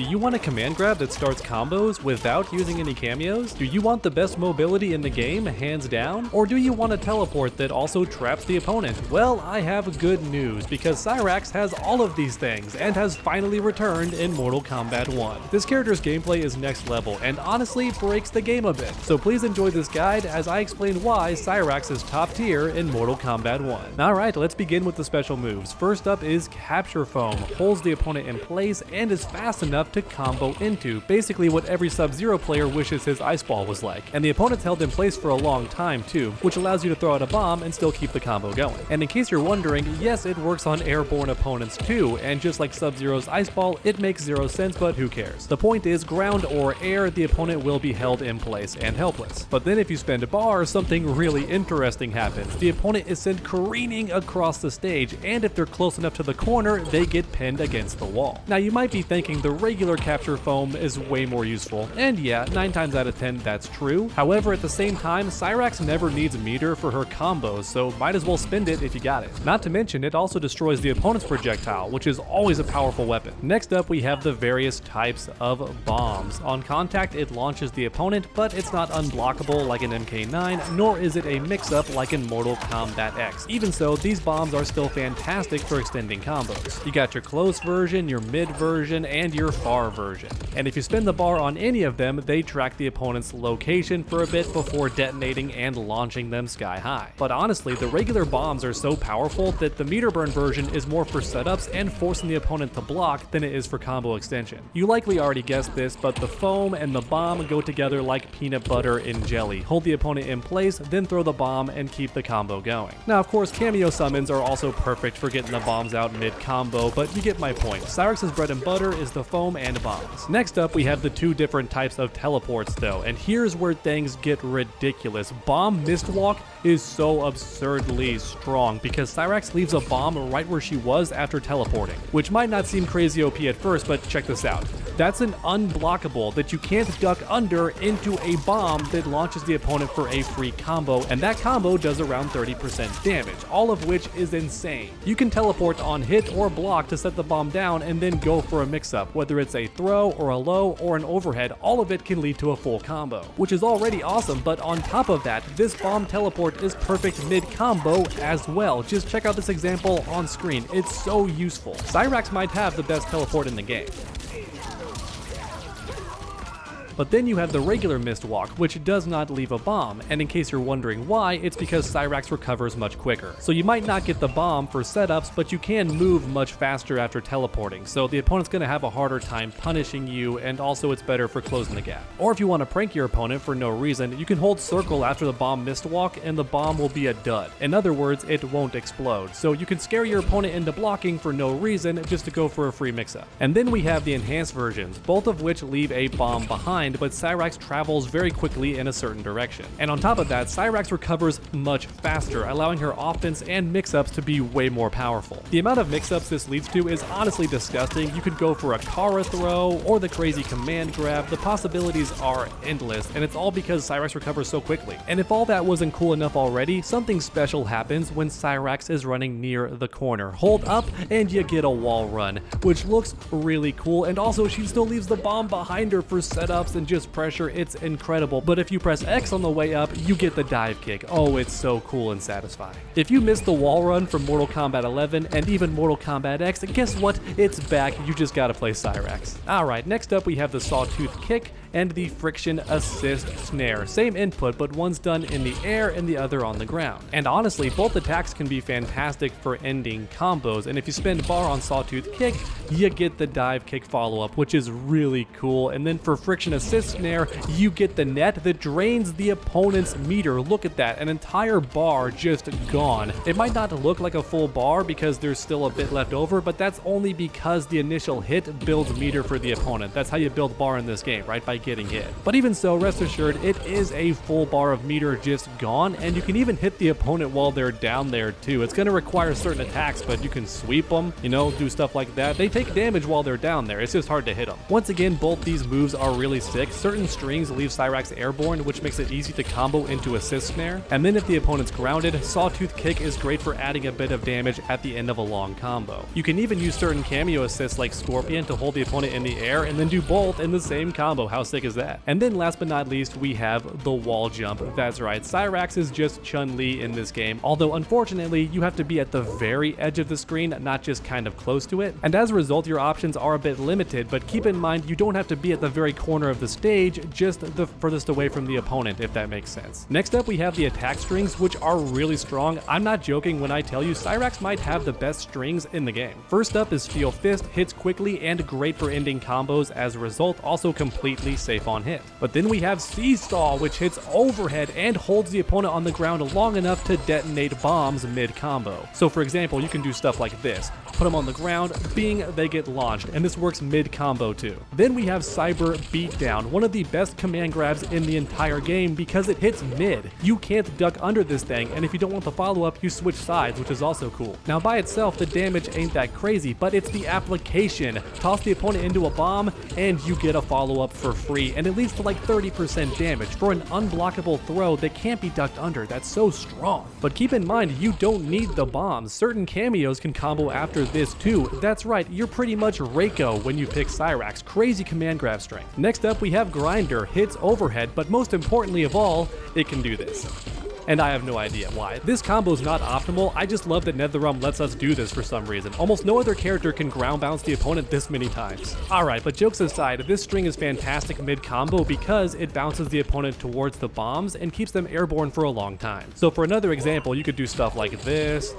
Do you want a command grab that starts combos without using any cameos? Do you want the best mobility in the game, hands down? Or do you want a teleport that also traps the opponent? Well, I have good news, because Cyrax has all of these things and has finally returned in Mortal Kombat 1. This character's gameplay is next level and honestly breaks the game a bit, so please enjoy this guide as I explain why Cyrax is top tier in Mortal Kombat 1. Alright, let's begin with the special moves. First up is Capture Foam, holds the opponent in place and is fast enough to combo into, basically what every Sub-Zero player wishes his ice ball was like. And the opponent's held in place for a long time too, which allows you to throw out a bomb and still keep the combo going. And in case you're wondering, yes, it works on airborne opponents too, and just like Sub-Zero's ice ball, it makes zero sense, but who cares? The point is, ground or air, the opponent will be held in place and helpless. But then if you spend a bar, something really interesting happens. The opponent is sent careening across the stage, and if they're close enough to the corner, they get pinned against the wall. Now you might be thinking the regular Capture Foam is way more useful, and yeah, 9 times out of 10 that's true. However, at the same time, Cyrax never needs meter for her combos, so might as well spend it if you got it. Not to mention, it also destroys the opponent's projectile, which is always a powerful weapon. Next up, we have the various types of bombs. On contact, it launches the opponent, but it's not unblockable like an MK9, nor is it a mix-up like in Mortal Kombat X. Even so, these bombs are still fantastic for extending combos. You got your close version, your mid version, and your far version. And if you spin the bar on any of them, they track the opponent's location for a bit before detonating and launching them sky high. But honestly, the regular bombs are so powerful that the meter burn version is more for setups and forcing the opponent to block than it is for combo extension. You likely already guessed this, but the foam and the bomb go together like peanut butter and jelly. Hold the opponent in place, then throw the bomb and keep the combo going. Now of course, cameo summons are also perfect for getting the bombs out mid-combo, but you get my point. Cyrax's bread and butter is the foam and bombs. Next up, we have the two different types of teleports though, and here's where things get ridiculous. Bomb Mistwalk is so absurdly strong because Cyrax leaves a bomb right where she was after teleporting, which might not seem crazy OP at first, but check this out. That's an unblockable that you can't duck under into a bomb that launches the opponent for a free combo, and that combo does around 30% damage, all of which is insane. You can teleport on hit or block to set the bomb down and then go for a mix-up, whether it's a throw or a low or an overhead, all of it can lead to a full combo, which is already awesome, but on top of that, this bomb teleport is perfect mid-combo as well. Just check out this example on screen, it's so useful. Cyrax might have the best teleport in the game. But then you have the regular Mistwalk, which does not leave a bomb, and in case you're wondering why, it's because Cyrax recovers much quicker. So you might not get the bomb for setups, but you can move much faster after teleporting, so the opponent's gonna have a harder time punishing you, and also it's better for closing the gap. Or if you want to prank your opponent for no reason, you can hold circle after the bomb Mistwalk, and the bomb will be a dud. In other words, it won't explode, so you can scare your opponent into blocking for no reason, just to go for a free mix-up. And then we have the enhanced versions, both of which leave a bomb behind, but Cyrax travels very quickly in a certain direction. And on top of that, Cyrax recovers much faster, allowing her offense and mix-ups to be way more powerful. The amount of mix-ups this leads to is honestly disgusting. You could go for a Kara throw or the crazy command grab. The possibilities are endless, and it's all because Cyrax recovers so quickly. And if all that wasn't cool enough already, something special happens when Cyrax is running near the corner. Hold up and you get a wall run, which looks really cool, and also she still leaves the bomb behind her for setups and just pressure. It's incredible. But if you press X on the way up, you get the dive kick. Oh, it's so cool and satisfying. If you missed the wall run from Mortal Kombat 11 and even Mortal Kombat X, guess what? It's back. You just gotta play Cyrax. Alright, next up we have the Sawtooth Kick and the Friction Assist Snare. Same input, but one's done in the air and the other on the ground. And honestly, both attacks can be fantastic for ending combos, and if you spend bar on Sawtooth Kick, you get the dive kick follow-up, which is really cool. And then for Friction Assist Snare, you get the net that drains the opponent's meter. Look at that, an entire bar just gone. It might not look like a full bar because there's still a bit left over, but that's only because the initial hit builds meter for the opponent. That's how you build bar in this game, right? By getting hit. But even so, rest assured, it is a full bar of meter just gone, and you can even hit the opponent while they're down there too. It's going to require certain attacks, but you can sweep them, do stuff like that. They take damage while they're down there. It's just hard to hit them. Once again, both these moves are really sick. Certain strings leave Cyrax airborne, which makes it easy to combo into assist snare. And then if the opponent's grounded, Sawtooth Kick is great for adding a bit of damage at the end of a long combo. You can even use certain cameo assists like Scorpion to hold the opponent in the air and then do both in the same combo. How sick is that? And then last but not least, we have the wall jump. That's right, Cyrax is just Chun-Li in this game, although unfortunately you have to be at the very edge of the screen, not just kind of close to it. And as a result, your options are a bit limited, but keep in mind you don't have to be at the very corner of the stage, just the furthest away from the opponent, if that makes sense. Next up, we have the attack strings, which are really strong. I'm not joking when I tell you Cyrax might have the best strings in the game. First up is Steel Fist, hits quickly and great for ending combos. As a result, also completely safe on hit. But then we have Seesaw, which hits overhead and holds the opponent on the ground long enough to detonate bombs mid-combo. So for example, you can do stuff like this. Put them on the ground, bing, they get launched, and this works mid-combo too. Then we have Cyber Beatdown, one of the best command grabs in the entire game because it hits mid. You can't duck under this thing, and if you don't want the follow-up, you switch sides, which is also cool. Now by itself, the damage ain't that crazy, but it's the application. Toss the opponent into a bomb, and you get a follow-up for free, and it leads to like 30% damage for an unblockable throw that can't be ducked under. That's so strong. But keep in mind, you don't need the bombs. Certain cameos can combo after this too. That's right, you're pretty much Reiko when you pick Cyrax. Crazy command grab strength. Next up, we have Grinder, hits overhead, but most importantly of all, it can do this. And I have no idea why. This combo is not optimal. I just love that NetherRealm lets us do this for some reason. Almost no other character can ground bounce the opponent this many times. Alright, but jokes aside, this string is fantastic mid-combo because it bounces the opponent towards the bombs and keeps them airborne for a long time. So for another example, you could do stuff like this,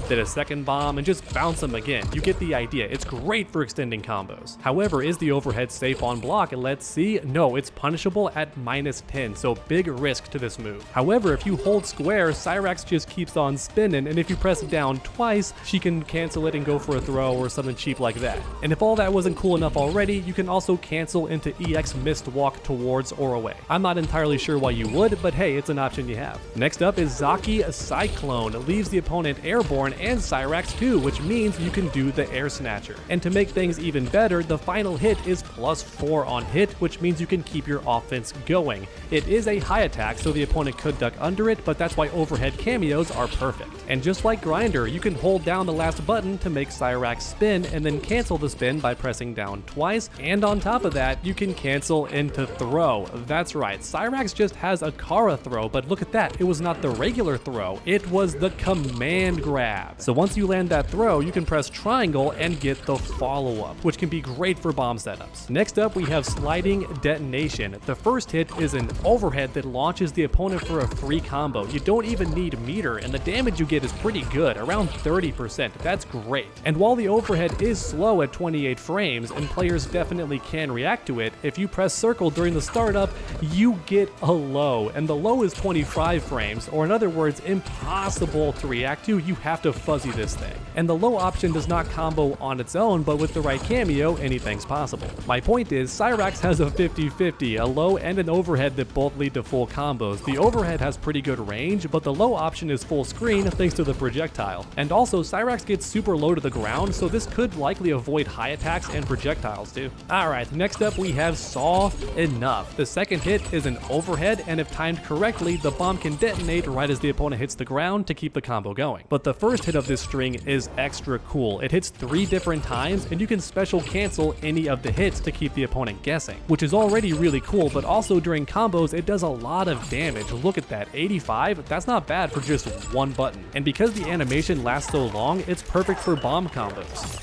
then a second bomb, and just bounce them again. You get the idea. It's great for extending combos. However, is the overhead safe on block? Let's see. No, it's punishable at -10, so big risk to this move. However, if you hold square, Cyrax just keeps on spinning, and if you press down twice, she can cancel it and go for a throw or something cheap like that. And if all that wasn't cool enough already, you can also cancel into EX Mist Walk towards or away. I'm not entirely sure why you would, but hey, it's an option you have. Next up is Zaki Cyclone. Leaves the opponent airborne and Cyrax too, which means you can do the Air Snatcher. And to make things even better, the final hit is +4 on hit, which means you can keep your offense going. It is a high attack, so the opponent could duck under it, but that's why overhead cameos are perfect. And just like Grinder, you can hold down the last button to make Cyrax spin and then cancel the spin by pressing down twice, and on top of that, you can cancel into throw. That's right, Cyrax just has a Kara throw, but look at that, it was not the regular throw, it was the command grab. So once you land that throw, you can press triangle and get the follow-up, which can be great for bomb setups. Next up, we have Sliding Detonation. The first hit is an overhead that launches the opponent for a free combo. You don't even need meter, and the damage you get is pretty good, around 30%. That's great. And while the overhead is slow at 28 frames, and players definitely can react to it, if you press circle during the startup, you get a low, and the low is 25 frames, or in other words, impossible to react to. You have to fuzzy this thing. And the low option does not combo on its own, but with the right cameo, anything's possible. My point is, Cyrax has a 50-50, a low and an overhead that both lead to full combos. The overhead has pretty good range, but the low option is full screen thanks to the projectile. And also, Cyrax gets super low to the ground, so this could likely avoid high attacks and projectiles too. Alright, next up we have Saw Enough. The second hit is an overhead, and if timed correctly, the bomb can detonate right as the opponent hits the ground to keep the combo going. But the first hit of this string is extra cool. It hits 3 different times, and you can special cancel any of the hits to keep the opponent guessing, which is already really cool, but also during combos, it does a lot of damage. Look at that, 85? That's not bad for just one button. And because the animation lasts so long, it's perfect for bomb combos.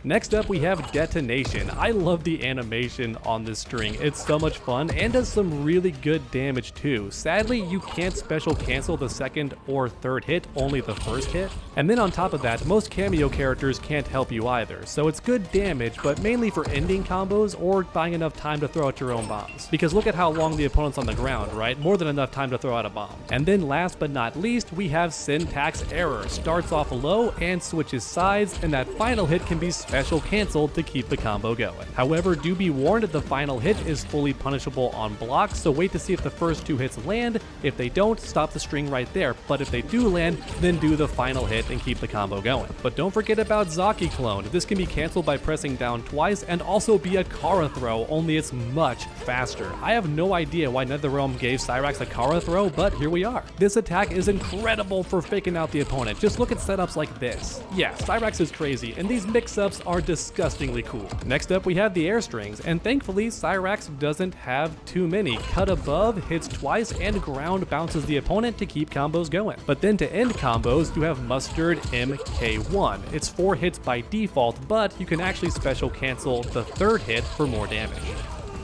Next up, we have Detonation. I love the animation on this string. It's so much fun and does some really good damage too. Sadly, you can't special cancel the second or third hit, only the first hit. And then on top of that, most cameo characters can't help you either. So it's good damage, but mainly for ending combos or buying enough time to throw out your own bombs. Because look at how long the opponent's on the ground, right? More than enough time to throw out a bomb. And then last but not least, we have Syntax Error. Starts off low and switches sides, and that final hit can be special cancel to keep the combo going. However, do be warned that the final hit is fully punishable on blocks, so wait to see if the first 2 hits land. If they don't, stop the string right there, but if they do land, then do the final hit and keep the combo going. But don't forget about Zaki Clone. This can be canceled by pressing down twice and also be a Kara throw, only it's much faster. I have no idea why NetherRealm gave Cyrax a Kara throw, but here we are. This attack is incredible for faking out the opponent. Just look at setups like this. Yeah, Cyrax is crazy, and these mix-ups are disgustingly cool. Next up, we have the air strings, and thankfully, Cyrax doesn't have too many. Cut above, hits twice, and ground bounces the opponent to keep combos going. But then to end combos, you have Mustard MK1. It's 4 hits by default, but you can actually special cancel the 3rd hit for more damage.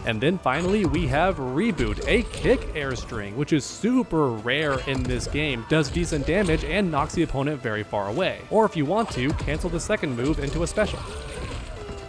And then finally, we have Reboot, a kick airstring, which is super rare in this game, does decent damage, and knocks the opponent very far away. Or if you want to, cancel the 2nd move into a special.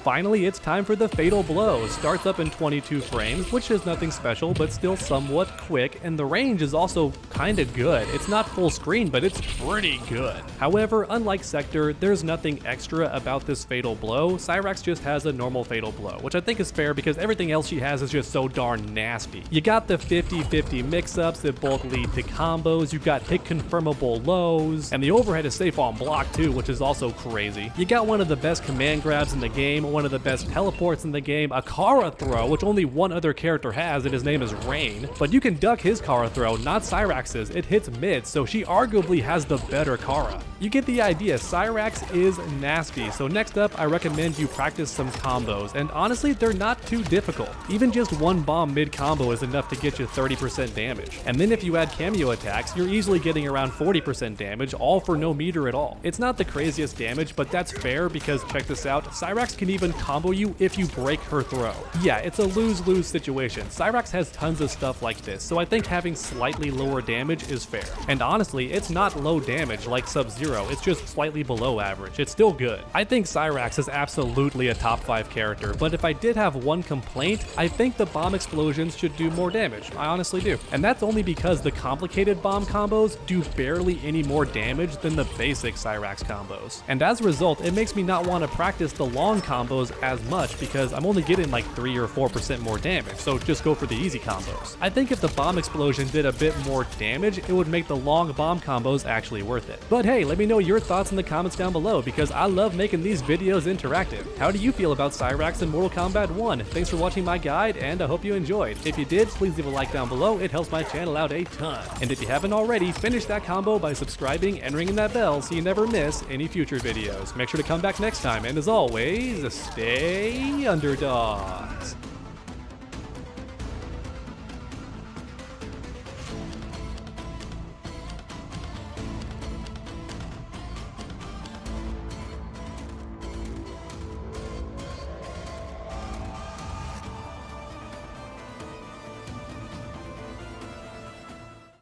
Finally, it's time for the Fatal Blow. Starts up in 22 frames, which is nothing special, but still somewhat quick, and the range is also kinda good. It's not full screen, but it's pretty good. However, unlike Sektor, there's nothing extra about this Fatal Blow. Cyrax just has a normal Fatal Blow, which I think is fair because everything else she has is just so darn nasty. You got the 50-50 mix-ups that both lead to combos, you got hit confirmable lows, and the overhead is safe on block too, which is also crazy. You got one of the best command grabs in the game, one of the best teleports in the game, a Kara throw, which only one other character has, and his name is Rain. But you can duck his Kara throw, not Cyrax's. It hits mid, so she arguably has the better Kara. You get the idea, Cyrax is nasty, so next up I recommend you practice some combos, and honestly they're not too difficult. Even just one bomb mid combo is enough to get you 30% damage. And then if you add cameo attacks, you're easily getting around 40% damage, all for no meter at all. It's not the craziest damage, but that's fair because check this out, Cyrax can even combo you if you break her throw. Yeah, it's a lose-lose situation. Cyrax has tons of stuff like this, so I think having slightly lower damage is fair. And honestly, it's not low damage like Sub-Zero, it's just slightly below average. It's still good. I think Cyrax is absolutely a top 5 character, but if I did have one complaint, I think the bomb explosions should do more damage. I honestly do. And that's only because the complicated bomb combos do barely any more damage than the basic Cyrax combos. And as a result, it makes me not want to practice the long combos as much because I'm only getting like 3 or 4% more damage, so just go for the easy combos. I think if the bomb explosion did a bit more damage, it would make the long bomb combos actually worth it. But hey, let me know your thoughts in the comments down below because I love making these videos interactive. How do you feel about Cyrax in Mortal Kombat 1? Thanks for watching my guide, and I hope you enjoyed. If you did, please leave a like down below, it helps my channel out a ton. And if you haven't already, finish that combo by subscribing and ringing that bell so you never miss any future videos. Make sure to come back next time, and as always, stay underdogs.